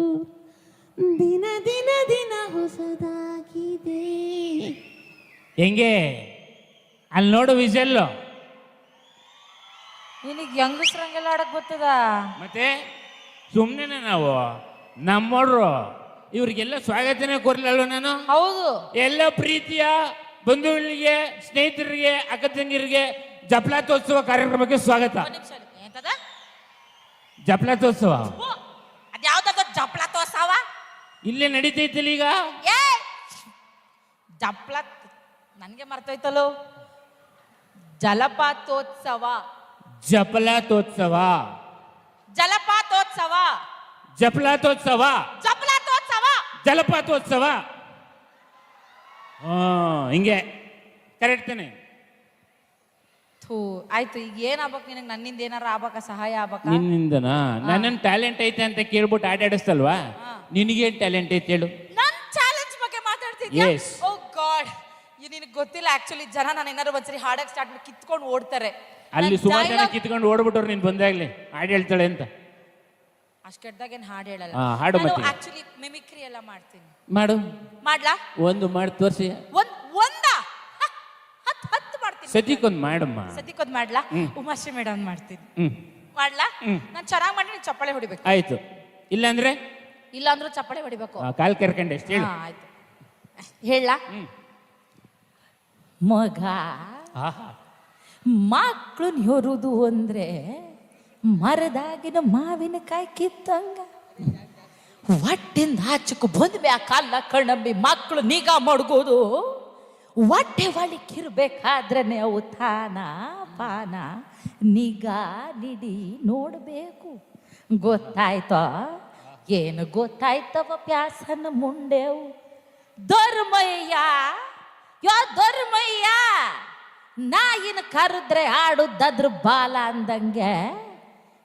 ದಿನ ದಿನ ದಿನ ಹೊಸದಾಗಿದೆ. ಹೆಂಗೆ ಅಲ್ಲಿ ನೋಡು ವಿಸಲ್ಲು. ನಿನಗೆ ಹೆಂಗಸ್ರಂಗೆಲ್ಲ ಆಡಕ್ ಗೊತ್ತದ? ಮತ್ತೆ ಸುಮ್ಮನೆ ನಾವು ನಮ್ಮೋಡ್ರು ಇವ್ರಿಗೆಲ್ಲ ಸ್ವಾಗತನೇ ಕೊರ್ಲಲ್ವ ನಾನು. ಹೌದು. ಎಲ್ಲ ಪ್ರೀತಿಯ ಬಂಧುಗಳಿಗೆ, ಸ್ನೇಹಿತರಿಗೆ, ಅಕ್ಕ ತಂಗಿರಿಗೆ ಜಪ್ಲಾತೋತ್ಸವ ಕಾರ್ಯಕ್ರಮಕ್ಕೆ ಸ್ವಾಗತ. ಎಂತದ ಜಪ್ಲಾತೋತ್ಸವ ಅದ್ಯಾವ್ದದ ಜಪ್ಲ ತೋರ್ಸವ? ಇಲ್ಲೇ ನಡೀತೈತಿಲ್ಲ ಈಗ. ಏ ಜಪ್ಲ ನನ್ಗೆ ಮರ್ತೋಯ್ತಲ್ಲೋ. ಜಲಪಾತೋತ್ಸವ. ಜಪ್ಲಾತೋತ್ಸವ. ಜಲಪಾತೋತ್ಸವ. ಜಪ್ಲಾತೋತ್ಸವ. ಜಪ್ಲಾತೋತ್ಸವ. ಜಲಪಾತೋತ್ಸವ. ಹಿಂಗೆ ಕರೆಕ್ಟ್ ತಾನೆ? ಥೂ ಆಯ್ತು. ಈಗ ಏನ್ ಆಗ್ಬೇಕು ನಿನಗೆ? ನನ್ನಿಂದ ಏನಾರ ಆಗ್ಬೇಕ? ಸಹಾಯ ಆಗ್ಬೇಕ? ನಿನ್ನಿಂದನಾ? ನನ್ನ ಟ್ಯಾಲೆಂಟ್ ಐತೆ ಅಂತ ಕೇಳ್ಬಿಟ್ಟು ಆಟಾಡಿಸ್ತಲ್ವಾ? ನಿನಗೇನ್ ಟ್ಯಾಲೆಂಟ್ ಐತೆ ಹೇಳು? ನನ್ ಚಾಲೆಂಜ್ ಬಗ್ಗೆ ಮಾತಾಡ್ತಿದ್ಯಾ? Yes. ಓ ಗಾಡ್, ಇದು ನಿನಗೆ ಗೊತ್ತಿಲ್ಲ. ಆಕ್ಚುಲಿ ಜನ ನಾನು ಏನಾರು ಒಂದ್ಸರಿ ಹಾಡಕ್ ಸ್ಟಾರ್ಟ್ ಮಾಡಿ ಕಿತ್ಕೊಂಡು ಓಡ್ತಾರೆ. ಅಲ್ಲಿ ಸುಮಾರು ಜನ ಕಿತ್ಕೊಂಡು ಓಡ್ಬಿಟ್ಟವ್ರು ನೀನ್ ಬಂದಾಗ್ಲಿ ಹಾಡು ಹೇಳ್ತಾಳೆ ಅಂತ. ಅಷ್ಟು ಕೆಟ್ಟದಾಗ ಏನ್ ಹಾಡು ಹೇಳಲ್ಲ. ಹಾಡು ನಾನು ಮತ್ತೆ ಆಕ್ಚುಲಿ ಮಿಮಿಕ್ರಿ ಎಲ್ಲ ಮಾಡ್ತೀನಿ. ಮಾಡು. ಮಾಡ್ಲಾ? ಒಂದು ಮಾಡಿ ತೋರ್ಸಿ. ಹತ್ತು ಮಾಡ್ತೀನಿ. ಸತಿಕೊಂದು ಮಾಡಮ್ಮ. ಸತಿಕೊಂದ್ ಮಾಡ್ಲಾ? ಉಮಾಶ್ರೀ ಮೇಡಮ್ ಮಾಡ್ತೀನಿ. ಹ್ಮ್ ಮಾಡ್ಲಾ? ನಾನು ಚೆನ್ನಾಗಿ ಮಾಡಿ ನೀನ್ ಚಪ್ಪಾಳೆ ಹೊಡಿಬೇಕು. ಆಯ್ತು. ಇಲ್ಲಾಂದ್ರೆ ಇಲ್ಲ ಅಂದ್ರೂ ಚಪ್ಪಾಳೆ ಹೊಡಿಬೇಕು. ಕಾಲ್ ಕರ್ಕಂಡೆ ಎಷ್ಟು ಹೇಳು. ಆಯ್ತು ಹೇಳ. ಮಗ ಮಕ್ಕಳು ಹೊರುದು ಅಂದ್ರೆ ಮರದಾಗಿನ ಮಾವಿನಕಾಯಿ ಕಿತ್ತಂಗ ಹೊಟ್ಟಿಂದ ಆಚಕು ಬಂದ್ಬೇಕಲ್ಲ ಕಣ್ಣಂಬಿ ಮಕ್ಕಳು ನಿಗಾ ಮಡ್ಗೋದು. ಹೊಟ್ಟೆ ಒಳಕ್ಕಿರ್ಬೇಕಾದ್ರೆ ಅವು ತಾನ ಪಾನ ನಿಗಾ ನಿಡಿ ನೋಡ್ಬೇಕು. ಗೊತ್ತಾಯ್ತೋ? ಏನು ಗೊತ್ತಾಯ್ತವ ಪ್ಯಾಸನ ಮುಂಡೆವು. ಧರ್ಮಯ್ಯ ಯೋ ಧರ್ಮಯ್ಯ, ನಾಯಿನ ಕರೆದ್ರೆ ಆಡುದದ್ರ ಬಾಲ ಅಂದಂಗೆ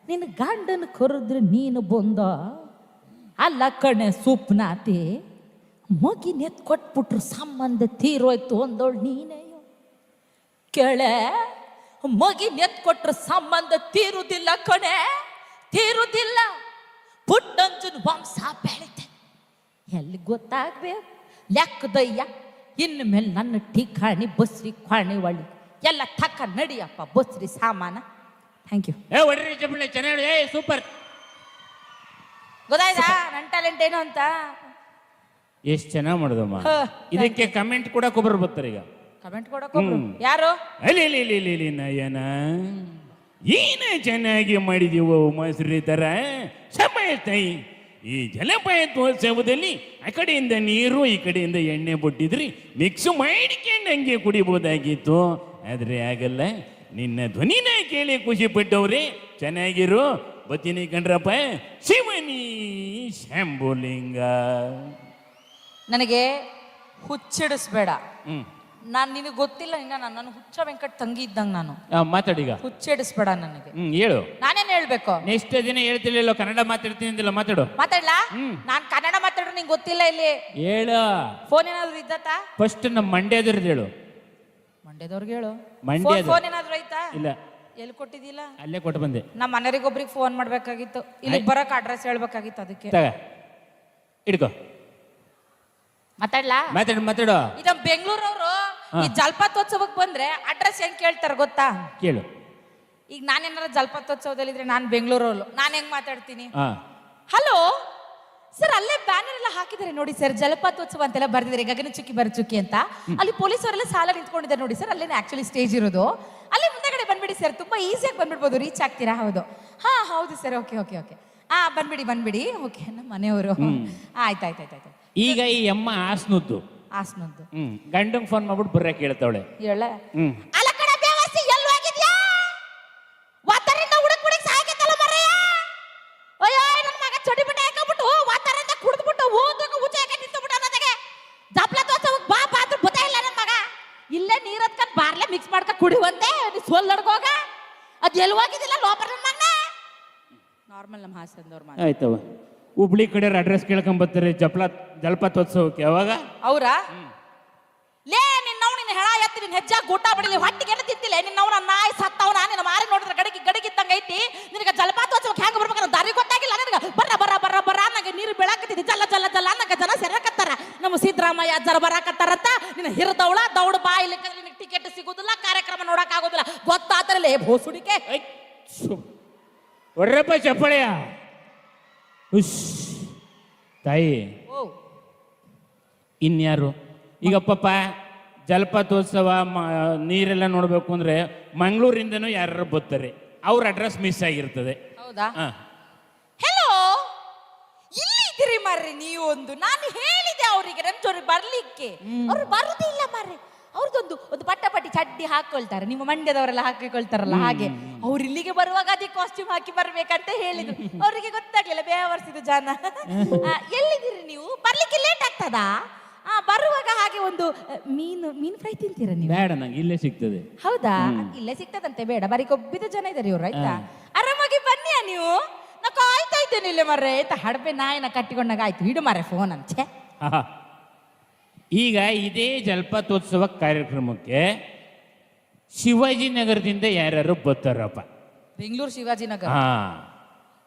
ನಿನ್ನ ಗಂಡನ ಕರೆದ್ರೆ ನೀನು ಬಂದೋ. ಅಲ್ಲ ಕಣೆ ಸುಪ್ನಾತಿ, ಮಗಿನ ಎತ್ ಕೊಟ್ಬಿಟ್ರು ಸಂಬಂಧ ತೀರೋಯ್ತು ಅಂದೋಳು ನೀನೆಯೋ. ಕೆಳೆ ಮಗಿನ ಎತ್ ಕೊಟ್ರು ಸಂಬಂಧ ತೀರುದಿಲ್ಲ ಕಣೆ, ತೀರುದಿಲ್ಲ. ಪುಟ್ಟಂಜನ್ ವಂಶ ಬೆಳಿತೆ. ಎಲ್ಲಿ ಗೊತ್ತಾಗ್ಬೇಕು ಲೆಕ್ಕದಯ್ಯ. ಇನ್ನು ಮೇಲೆ ನನ್ನ ಠಿಕಾಣಿ ಬಸ್ರಿ ಕ್ವಾಣಿ ಒಳ್ಳಿ ಎಲ್ಲ ತಕ್ಕ ನಡಿಯಪ್ಪ ಬಸ್ರಿ ಸಾಮಾನ. Thank you. ಒಡ್ರಿ ಚಪ್ಪಳೆ ಚೆನ್ನಾಗಿ. ಸೂಪರ್. ಗೊತ್ತಾಯ್ತಾ ನನ್ನ ಟ್ಯಾಲೆಂಟ್ ಏನು ಅಂತ? ಎಷ್ಟು ಚೆನ್ನಾಗಿ ಮಾಡೋದಮ್ಮ. ಇದಕ್ಕೆ ಕಮೆಂಟ್ ಕೂಡ ಒಬ್ಬರು ಬರ್ತಾರೆ ಈಗ. ಕಮೆಂಟ್ ಕೊಡಕ್ಕೆ ಯಾರು? ಅಲ್ಲಿ ನಯನ ಏನ ಚೆನ್ನಾಗಿ ಮಾಡಿದೀವೋ ಮೊಸರಿ ತರ ಸಮಯ ತಾಯಿ. ಈ ಜಲಪಾತೋತ್ಸವದಲ್ಲಿ ಆ ಕಡೆಯಿಂದ ನೀರು ಈ ಕಡೆಯಿಂದ ಎಣ್ಣೆ ಬಿಟ್ಟಿದ್ರಿ ಮಿಕ್ಸ್ ಮಾಡಿಕೊಂಡು ಹಂಗೆ ಕುಡಿಬೋದಾಗಿತ್ತು. ಆದ್ರೆ ಆಗಲ್ಲ. ನಿನ್ನ ಧ್ವನಿನ ಕೇಳಿ ಖುಷಿ ಪಟ್ಟವ್ರೆ. ಚೆನ್ನಾಗಿರು. ಬತ್ತೀನಿ ಕಣ್ರಪ್ಪ. ಶಿವನಿ ಶಂಭುಲಿಂಗ. ನನಗೆ ಹುಚ್ಚಿಡಿಸ್ಬೇಡ. ನಾನು ನಿನಗೆ ಗೊತ್ತಿಲ್ಲ. ನಿನ್ನ ನನ್ನ ಹುಚ್ಚ ವೆಂಕಟ್ ತಂಗಿ ಇದ್ದಂಗೆ ನಾನು. ಮಾತಾಡೀಗ. ಹುಚ್ಚಿಡಿಸ್ಬೇಡ ನನಗೆ. ಹೇಳು. ನಾನೇನ್ ಹೇಳ್ಬೇಕು? ನೆಕ್ಸ್ಟ್ ದಿನ ಹೇಳ್ತಿರ್ಲಿಲ್ಲ ಕನ್ನಡ ಮಾತಾಡ್ತೀನಿ ಅಂದಿಲ್ಲ. ಮಾತಾಡು. ಮಾತಾಡ್ಲಾ? ನಾನ್ ಕನ್ನಡ ಮಾತಾಡ್ರು ನಿಂಗೆ ಗೊತ್ತಿಲ್ಲ. ಇಲ್ಲಿ ಹೇಳು. ಫೋನ್ ಏನಾದ್ರು ಇದ್ದತಾ? ಫಸ್ಟ್ ನಮ್ಮ ಮಂಡ್ಯದ್ರದ್ದು ಹೇಳು. ಮಂಡ್ಯದವ್ರಿಗೆ ಹೇಳು. ಮಂಡ್ಯದ ಫೋನ್ ಏನಾದ್ರು ಐತಾ? ಇಲ್ಲ. ಎಲ್ಲಿ ಕೊಟ್ಟಿದ್ದಿಲ್ಲ? ಅಲ್ಲೇ ಕೊಟ್ಟು ಬಂದೆ. ನಮ್ಮ ಮನೆಯವರಿಗೊಬ್ರಿಗೆ ಫೋನ್ ಮಾಡ್ಬೇಕಾಗಿತ್ತು. ಇಲ್ಲಿ ಬರಕ್ ಅಡ್ರೆಸ್ ಹೇಳ್ಬೇಕಾಗಿತ್ತು. ಅದಕ್ಕೆ ತಗ ಹಿಡ್ಕೋ. ಮಾತಾಡ್ಲಾ? ಮಾತಾಡು. ಇದು ಬೆಂಗಳೂರವ್ರು ಈ ಜಲಪಾತೋತ್ಸವಕ್ಕೆ ಬಂದ್ರೆ ಅಡ್ರೆಸ್ ಹೆಂಗ್ ಕೇಳ್ತಾರ ಗೊತ್ತಾ? ಕೇಳು. ಈಗ ನಾನೇನಾರ ಜಲಪಾತೋತ್ಸವದಲ್ಲಿ ಇದ್ರೆ ನಾನು ಬೆಂಗಳೂರವ್ರು, ನಾನು ಹೆಂಗ್ ಮಾತಾಡ್ತೀನಿ? ಹಾ. ಹಲೋ ಸರ್, ಅಲ್ಲೇ ಬ್ಯಾನರ್ ಎಲ್ಲ ಹಾಕಿದ್ದಾರೆ ನೋಡಿ ಸರ್, ಜಲಪಾತೋತ್ಸವ ಅಂತೆಲ್ಲ ಬರ್ದಿದ್ದಾರೆ, ಗಗನಚುಕ್ಕಿ ಬರಚುಕ್ಕಿ ಅಂತ. ಅಲ್ಲಿ ಪೊಲೀಸವರೆಲ್ಲ ಸಾಲ ನಿಂತ್ಕೊಂಡಿದ್ದಾರೆ ನೋಡಿ ಸರ್. ಅಲ್ಲೇನೆ ಆಕ್ಚುಲಿ ಸ್ಟೇಜ್ ಇರೋದು. ಅಲ್ಲಿ ಮುಂದೆಗಡೆ ಬಂದ್ಬಿಟ್ಟು ಬಂದ್ಬಿಡಿ ಸರ್, ತುಂಬಾ ಈಸಿಯಾಗಿ ಬಂದ್ಬಿಡ್ಬೋದು, ರೀಚ್ ಆಗ್ತೀರಾ? ಹೌದು, ಹಾ ಹೌದು ಸರ್, ಓಕೆ ಓಕೆ ಓಕೆ, ಹಾ ಬಂದ್ಬಿಡಿ, ಓಕೆ ನಮ್ಮ ಮನೆಯವರು. ಆಯ್ತಾಯ್ತಾಯ್ತಾಯ್ತು. ಈಗ ಈ ಅಮ್ಮ ಆಸ್ನುದ್ದು ಆಸ್ನದ್ದು ಗಂಡಂಗ್ ಫೋನ್ ಮಾಡ್ಬಿಟ್ಟು ಬರ್ರೆ ಕೇಳ್ತಾವಳೆ. ಹೇಳ ಹ್ಮ್ ಅಲ್ಲ ಕಣ ಬೇವಸಿ, ಎಲ್ಲಿ ಹೋಗಿದ್ಯಾ? ವಾತರಿಂದ ಹುಡುಕ್ ಸಾಯ್ಕತ್ತಲ್ಲ ಮರೆಯ. ಅಯ್ಯೋ ನನ್ನ ಮಗ ಚಡಿ ಬಿಟ್ಟ ಹಾಕಬಿಟ್ಟು ವಾತರಿಂದ ಕುಡಿದ್ಬಿಟ್ಟು ಓದಕ್ಕೆ ಉಚ್ಚ ಹಾಕಿ ನಿಂತುಬಿಟ್ಟ. ನನಗೆ ಜಪ್ಲ ತೋರ್ಸೋಕ್ ಬಾ ಬಾತ್ರ ಬುತ್ತ ಇಲ್ಲ ನನ್ನ ಮಗ. ಇಲ್ಲೇ ನೀರ್ ಹತ್ಕೊಂಡ್ ಬಾರ್ಲೆ ಮಿಕ್ಸ್ ಮಾಡ್ಕ ಕುಡಿಯುವಂತೆ ಸೋಲ್ದಡ್ಗೋಗ. ಅದ್ ಎಲ್ಲಿ ಹೋಗಿದ್ದಿಲ್ಲ ಲೋಪರ್ ನನ್ನ ಮಗನ. ನಾರ್ಮಲ್ ನಮ್ಮ ಹಾಸನದವ್ರ ಮಾತು. ಆಯ್ತವ, ಹುಬ್ಳಿ ಕಡೆ ಅಡ್ರೆಸ್ ಕೇಳ್ಕೊಂಬರ್ತಾರೆ ಜಲಪಾತೋತ್ಸವಕ್ಕೆ. ಯಾವಾಗ ಅವ್ರಾ? ಲೇ ನಿನ್ನವ್ ನಿನ್ನ ಹೆಳ ಎತ್ತಿ ನಿನ್ನ ಹೆಜ್ಜಾ ಗೂಟ ಬಡಿಲಿ ಹೊಟ್ಟಿಗೆ ಏನು ತಿಂತಿಲ್ಲ ನಿನ್ನವನ ನಾಯಿ ಸತ್ತವನ. ನಿನ್ನ ಮಾರಿ ನೋಡಿದ್ರೆ ಗಡಿಗಿದ್ದಂಗ ಐತಿ. ನಿನಗೆ ಜಲಪಾತೋತ್ಸವಕ್ಕೆ ಹೆಂಗ ಬರ್ಬೇಕಂತ ದಾರಿ ಗೊತ್ತಾಗಿಲ್ಲ ನಿನಗೆ. ಬರ್ರ ನಂಗೆ ನೀರು ಬೆಳಕತ್ತಿದ್ದಿ ಜಲ್ಲ ಜಲ್ಲ ಜಲ್ಲ ನಂಗೆ ಜನ ಸೆರಕತ್ತಾರ. ನಮ್ಮ ಸಿದ್ದರಾಮಯ್ಯ ಅಜ್ಜರ ಬರಾಕತ್ತಾರಂತ. ನಿನ್ನ ಹಿರದವಳ ದೌಡ್ ಬಾಯಿಲಿ ನಿನಗೆ ಟಿಕೆಟ್ ಸಿಗುದಿಲ್ಲ, ಕಾರ್ಯಕ್ರಮ ನೋಡಕ್ ಆಗೋದಿಲ್ಲ. ಗೊತ್ತಾತರಲ್ಲೇ ಭೋಸುಡಿಕೆ. ಒರ್ರಪ್ಪ ಚಪ್ಪಳೆಯ ಹುಷ್ ತಾಯಿ. ಇನ್ಯಾರು ಈಗ ಪಾಪ ಜಲಪಾತೋತ್ಸವ ನೀರೆಲ್ಲ ನೋಡ್ಬೇಕು ಅಂದ್ರೆ ಮಂಗಳೂರಿಂದನೂ ಯಾರು ಬರ್ತಾರೆ, ಅವ್ರ ಅಡ್ರೆಸ್ ಮಿಸ್ ಆಗಿರ್ತದೆ. ಹೌದಾ? ಹೆಲೋ, ಇಲ್ಲಿ ಇದ್ದೀರಿ ಮಾರ್ರಿ ನೀವು. ನಾನು ಹೇಳಿದೆ ಅವರಿಗೆ ನನ್ನ ಜೊತೆ ಬರ್ಲಿಕ್ಕೆ, ಅವ್ರು ಬರುದಿಲ್ಲ ಮಾರ್ರಿ. ಅವ್ರದ್ದೊಂದು ಪಟ್ಟಿ ಚಡ್ಡಿ ಹಾಕೊಳ್ತಾರೆ, ನಿಮ್ಮ ಮಂಡ್ಯದವರೆಲ್ಲ ಹಾಕಿಕೊಳ್ತಾರಲ್ಲ ಹಾಗೆ. ಅವ್ರು ಇಲ್ಲಿಗೆ ಬರುವಾಗ ಅದೇ ಕಾಸ್ಟ್ಯೂಮ್ ಹಾಕಿ ಬರ್ಬೇಕಂತ ಹೇಳಿದ್ರು. ಅವರಿಗೆ ಗೊತ್ತಾಗ್ಲಿಲ್ಲ, ಬೇವರ್ಸಿದ ಜನ. ಎಲ್ಲಿದ್ದೀರಿ ನೀವು? ಬರ್ಲಿಕ್ಕೆ ಲೇಟ್ ಆಗ್ತದಾ? ಬರುವಾಗ ಹಾಗೆ ಒಂದು ಮೀನು ಫ್ರೈ ತಿಂತೀರಾ ನೀವು? ಬೇಡ, ನಂಗೆ ಇಲ್ಲೇ ಸಿಗ್ತದೆ. ಹೌದಾ? ಇಲ್ಲೇ ಸಿಗ್ತದಂತೆ, ಬೇಡ. ಬರೀ ಕೊಬ್ಬಿದ ಜನ ಇದ್ದಾರೆ ಇವ್ರು. ಆಯ್ತಾ, ಆರಾಮಾಗಿ ಬನ್ನಿಯಾ ನೀವು. ನಾ ಕಾಯ್ತಾ ಇದ್ದೇನೆ ಇಲ್ಲೇ ಮರ್ರೆ. ಆಯ್ತಾ, ಹಡಪೆ ನಾಯಿನ ಕಟ್ಟಿಕೊಂಡಾಗ ಆಯ್ತು. ಹಿಡು ಮಾರೆ ಫೋನ್ ಅಂಚೆ. ಈಗ ಇದೇ ಜಲಪಾತೋತ್ಸವ ಕಾರ್ಯಕ್ರಮಕ್ಕೆ ಶಿವಾಜಿನಗರದಿಂದ ಯಾರ್ಯಾರು ಬರ್ತಾರಪ್ಪ? ಬೆಂಗಳೂರು ಶಿವಾಜಿನಗರ. ಹಾ,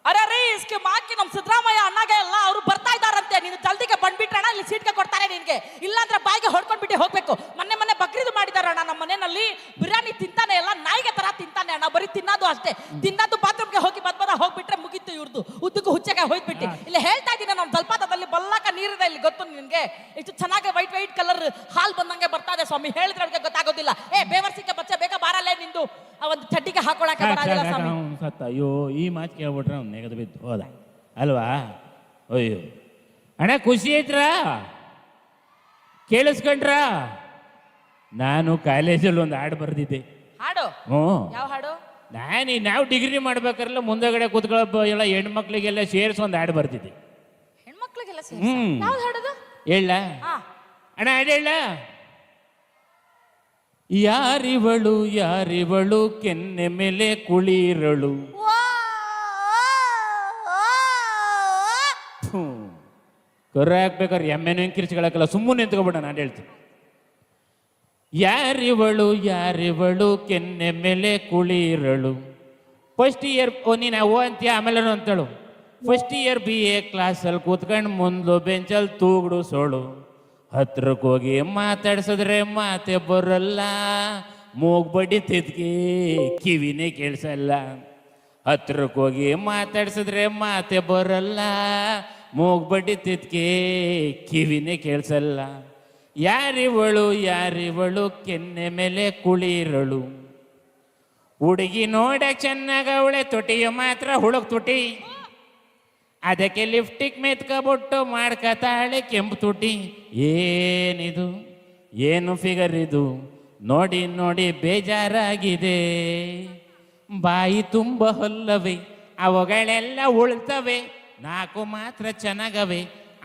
ಅರೆ ರೀ ಇಸ್ಕೆ ಮಾಕಿ ನಮ್ ಸಿದ್ದರಾಮಯ್ಯ ಅಣ್ಣಗೆ ಎಲ್ಲ ಅವ್ರು ಬರ್ತಾ ಇದ್ದಾರಂತೆ. ನೀನು ಜಲ್ದಿಗೆ ಬಂದ್ಬಿಟ್ರಣ, ಇಲ್ಲಿ ಸೀಟ್ಗೆ ಕೊಡ್ತಾರೆ ನಿನ್ಗೆ. ಇಲ್ಲಾಂದ್ರೆ ಬಾಯಿಗೆ ಹೊಡ್ಕೊಂಡ್ಬಿಟ್ಟು ಹೋಗ್ಬೇಕು. ಮೊನ್ನೆ ಬಕ್ರೀದ್ ಮಾಡಿದಾರ ಅಣ್ಣ ನಮ್ಮ ಮನೆಯಲ್ಲಿ. ಬಿರಿಯಾನಿ ತಿಂತಾನೆ ಎಲ್ಲ ನಾಯಿಗೆ ತರ ತಿಂತಾನೆ ಅಣ್ಣ. ಬರೀ ತಿನ್ನೋದು ಅಷ್ಟೇ. ತಿನ್ನೋದು ಬಾತ್ರೂಮ್ಗೆ ಹೋಗಿ ಬದ್ಬದ ಹೋಗ್ಬಿಟ್ರೆ ಮುಗಿತು ಇವ್ರದ್ದು. ಉದ್ದಕ್ಕೂ ಹುಚ್ಚಗೆ ಹೋಯ್ಬಿಟ್ಟು. ಇಲ್ಲಿ ಹೇಳ್ತಾ ಇದ್ದೀನಿ, ನಮ್ಮ ಜಲಪಾತದಲ್ಲಿ ಬಲ್ಲಕ ನೀರಿದೆ ಇಲ್ಲಿ. ಗೊತ್ತು ನಿನ್ಗೆ? ಎಷ್ಟು ಚೆನ್ನಾಗಿ ವೈಟ್ ಕಲರ್ ಹಾಲ್ ಬಂದಂಗೆ ಬರ್ತಾ ಇದೆ ಸ್ವಾಮಿ. ಹೇಳಿದ್ರೆ ಅವ್ರಿಗೆ ಗೊತ್ತಾಗೋದಿಲ್ಲ. ಬೇವರ್ಸಿಕೆ ಬಚ್ಚ ಬೇಗ ಬಾರಲ್ಲೇ ನಿಂದು ಆ ಒಂದು ಚಡ್ಡಿಗೆ ಹಾಕೊಳಕ್ಕೆ ಬರೋದಿಲ್ಲ ಸ್ವಾಮಿ. ಸತ್ತ. ಅಯ್ಯೋ, ಈ ಮಾತು ಕೇಳ್ಬಿಟ್ರೆ ಅವ್ನು ನೆಗದು ಬಿದ್ದು ಹೋದ ಅಲ್ವಾ? ಅಯ್ಯೋ ಅಣ್ಣ, ಖುಷಿ ಐತ್ರ? ಕೇಳಿಸ್ಕೊಂಡ್ರ? ನಾನು ಕಾಲೇಜಲ್ಲಿ ಒಂದು ಹಾಡು ಬರ್ದಿದ್ದೆ. ಹಾಡು? ಹ್ಞೂ. ಯಾವ ಹಾಡು? ನಾವು ಡಿಗ್ರಿ ಮಾಡ್ಬೇಕಾರಲ್ಲ ಮುಂದಗಡೆ ಕೂತ್ಕೊಳ್ಳೋ ಎಲ್ಲ ಹೆಣ್ಮಕ್ಳಿಗೆಲ್ಲ ಸೇರಿಸಿ ಒಂದು ಹಾಡು ಬರ್ತಿದ್ದೆ. ಹೆಣ್ಮಕ್ಳಿಗೆಲ್ಲ ಹ್ಮ್. ಯಾವ್ದು ಹಾಡೋದು? ಹೇಳ ಅಣ್ಣ, ಹಾಡು ಹೇಳ. ಯಾರಿವಳು ಕೆನ್ನೆ ಮೇಲೆ ಕುಳಿರಳು. ಕರ ಹಾಕ್ಬೇಕಾದ್ರೆ ಎಮ್ಮೆನೂ ಕಿರ್ಚಿಗಳಕ್ಕಲ್ಲ, ಸುಮ್ಮನೆ ನಿಂತ್ಕೊಬಿಡ. ನಾನು ಹೇಳ್ತೀನಿ, ಯಾರಿವಳು ಕೆನ್ನೆ ಮೇಲೆ ಕುಳಿರಳು. ಫಸ್ಟ್ ಇಯರ್ ನೀನು ಓ ಅಂತೀಯ, ಆಮೇಲೆ ಅಂತೇಳು. ಫಸ್ಟ್ ಇಯರ್ BA ಕ್ಲಾಸಲ್ಲಿ ಕೂತ್ಕೊಂಡು ಮುಂದ್ಲು ಬೆಂಚಲ್ಲಿ ತೂಗುಡು ಸೋಳು. ಹತ್ರಕ್ಕೆ ಹೋಗಿ ಮಾತಾಡ್ಸಿದ್ರೆ ಮಾತೆ ಬರಲ್ಲ, ಮೂಗ್ ಬಡಿತಿದ್ಗೆ ಕಿವಿನೇ ಕೇಳಿಸಲ್ಲ. ಹತ್ರಕ್ಕೆ ಹೋಗಿ ಮಾತಾಡ್ಸಿದ್ರೆ ಮಾತೆ ಬರಲ್ಲ, ಮೂಗ್ ಬಡಿತಿದ್ಗೆ ಕಿವಿನೇ ಕೇಳಿಸಲ್ಲ. ಯಾರಿವಳು ಕೆನ್ನೆ ಮೇಲೆ ಕುಳಿರಳು. ಹುಡುಗಿ ನೋಡಕ್ ಚೆನ್ನಾಗ ಅವಳೆ, ತುಟಿಯ ಮಾತ್ರ ಹುಡುಕ್ ತುಟಿ. ಅದಕ್ಕೆ ಲಿಫ್ಟಿಗೆ ಮೆತ್ಕೊಬಿಟ್ಟು ಮಾಡ್ಕತಾಳೆ ಕೆಂಪು ತುಟಿ. ಏನಿದು, ಏನು ಫಿಗರ್ ಇದು, ನೋಡಿ ಬೇಜಾರಾಗಿದೆ. ಬಾಯಿ ತುಂಬ ಹೊಲ್ಲವೆ, ಅವುಗಳೆಲ್ಲ ಉಳ್ತವೆ. 4 ಮಾತ್ರ ಚೆನ್ನಾಗವೆ,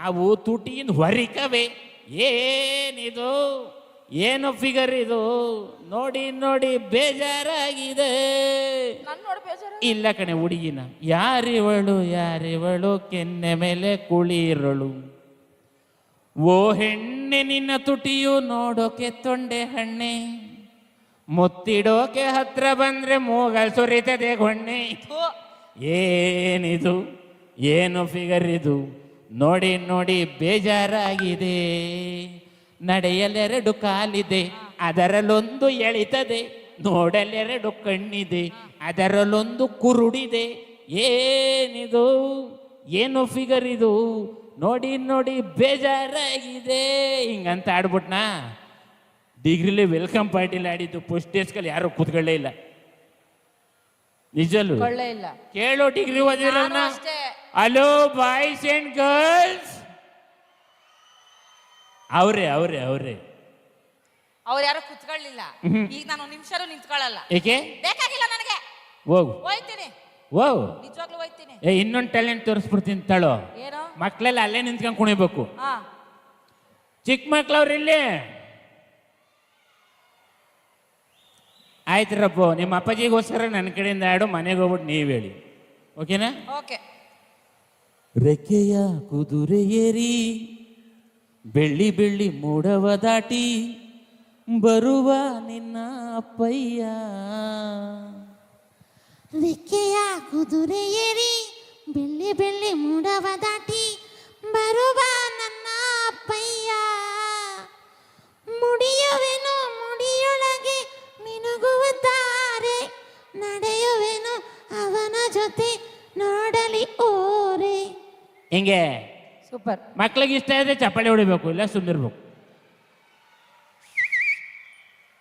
ಅವು ತುಟಿಯಿಂದ ಹೊರಿಕವೆ. ಏನಿದು, ಏನು ಫಿಗರ್ ಇದು, ನೋಡಿ ಬೇಜಾರಾಗಿದೆ. ಇಲ್ಲ ಕಣೆ ಹುಡುಗಿನ. ಯಾರಿವಳು ಕೆನ್ನೆ ಮೇಲೆ ಕುಳಿರಳು. ಓ ಹೆಣ್ಣೆ ನಿನ್ನ ತುಟಿಯು ನೋಡೋಕೆ ತೊಂಡೆ ಹಣ್ಣೆ, ಮುತ್ತಿಡೋಕೆ ಹತ್ರ ಬಂದ್ರೆ ಮೂಗಲ್ ಸುರಿತದೆ ಗೊಣ್ಣೆ. ಏನಿದು, ಏನು ಫಿಗರ್ ಇದು, ನೋಡಿ ಬೇಜಾರಾಗಿದೆ. ನಡೆಯಲೆರಡು ಕಾಲಿದೆ, ಅದರಲ್ಲೊಂದು ಎಳಿತದೆ. ನೋಡಲೆರಡು ಕಣ್ಣಿದೆ, ಅದರಲ್ಲೊಂದು ಕುರುಡಿದೆ. ಏನಿದು, ಏನು ಫಿಗರ್ ಇದು, ನೋಡಿ ಬೇಜಾರಾಗಿದೆ. ಹಿಂಗಂತ ಆಡ್ಬಿಟ್ನಾ. ಡಿಗ್ರಿಲಿ ವೆಲ್ಕಮ್ ಪಾರ್ಟಿಲಿ ಆಡಿದ್ದು. ಫಸ್ಟ್ ಡೇಸ್ಕಲ್ಲಿ ಯಾರು ಕೂತ್ಕೊಳ್ಳೇ ಇಲ್ಲ. ನಿಜಲು ಕೊಳ್ಳೇ ಇಲ್ಲ. ಕೇಳೋ ಡಿಗ್ರಿ ಓದಿರಲ್ಲ. ನಾನು ಅಷ್ಟೇ. Hello boys and girls. ಅವ್ರೆ ಅವ್ರು ಯಾರು ಕುತ್ಕೊಳ್ಳಿಲ್ಲ. ಈಗ ನಾನು ನಿಮಿಷನೂ ನಿಂತ್ಕೊಳ್ಳಲ್ಲ. ಏಕೆ? ಬೇಕಾಗಿಲ್ಲ ನನಗೆ. ಹೋಗು ಹೋಯ್ತೀನಿ, ಹೋಗು. ನಿಜವಾಗ್ಲೂ ಹೋಯ್ತೀನಿ. ಇನ್ನೊಂದು ಟ್ಯಾಲೆಂಟ್ ತೋರಿಸ್ಬಿಡ್ತೀನಿ ತಳೋ. ಏನು? ಮಕ್ಳೆಲ್ಲ ಅಲ್ಲೇ ನಿಂತ್ಕೊಂಡು ಕುಣಿಬೇಕು. ಹಾ, ಚಿಕ್ಕ ಮಕ್ಳವ್ರು ಇಲ್ಲಿ. ಆಯ್ತ್ರಪ್ಪ, ನಿಮ್ಮ ಅಪ್ಪಾಜಿಗೋಸ್ಕರ ನನ್ನ ಕಡೆಯಿಂದ ಹಾಡು, ಮನೆಗೆ ಹೋಗ್ಬಿಟ್ಟು ನೀವು ಹೇಳಿ. ಓಕೆನಾ? ಓಕೆ. ರೆಕ್ಕೆಯ ಕುದುರೆ ಏರಿ ಬೆಳ್ಳಿ ಬೆಳ್ಳಿ ಮೂಡವ ದಾಟಿ ಬರುವ ನಿನ್ನ ಅಪ್ಪಯ್ಯ. ರೆಕ್ಕೆಯ ಕುದುರೆ ಏರಿ ಬೆಳ್ಳಿ ಬೆಳ್ಳಿ ಮೂಡವ ದಾಟಿ ಬರುವ ನನ್ನ ಅಪ್ಪಯ್ಯ. ಮುಡಿಯುವೆನು ಮುಡಿಯೊಳಗೆ ಮಿನುಗುವ ತಾರೆ, ನಡೆಯುವೆನು ಅವನ ಜೊತೆ ನೋಡಲಿ ಓರೆ. ಹಿಂಗೆ ಸೂಪರ್. ಮಕ್ಳಿಗೆ ಇಷ್ಟ ಇದ್ರೆ ಚಪ್ಪಾಳೆ ಹೊಡಿಬೇಕು, ಇಲ್ಲ ಸುಮ್ಮನಿರ್ಬೇಕು.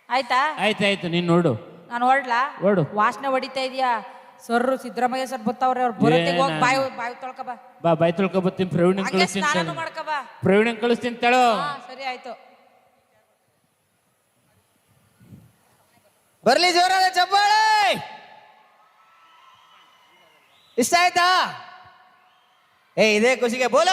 ಆಯ್ತಾ? ಆಯ್ತಾಯ್ತು, ನೀನು ನೋಡು. ನಾನು ಹೊರಡ್ಲಾ? ಹೊರಡು. ವಾಸನೆ ಹೊಡಿತಾ ಇದೀಯಾ? ಸರ್ರು ಸಿದ್ದರಾಮಯ್ಯ ಸರ್ ಬರ್ತಾವ್ರೆ, ಅವ್ರು ಬರೋತ್ತಿಗೆ ಹೋಗಿ ಬಾಯಿ ತೊಳ್ಕ ಬಾ. ಬಾ, ಬಾಯ್ ತೊಳ್ಕೊ ಬರ್ತೀನಿ. ಪ್ರವೀಣ್ ಹಂಗೆ ಕಳಿಸ್ತೀನಿ ಸ್ನಾನನೂ ಮಾಡ್ಕ ಬಾ. ಪ್ರವೀಣ್ ಕಳಿಸ್ತೀನಿ ತಳೋ. ಹಾ, ಸರಿ ಆಯ್ತು. ಬರ್ಲಿ ಜೋರಾದ ಚಪ್ಪಾಳೆ. ಇಷ್ಟ ಆಯ್ತಾ? ಇದೇ ಖುಷಿಗೆ ಬೋಲ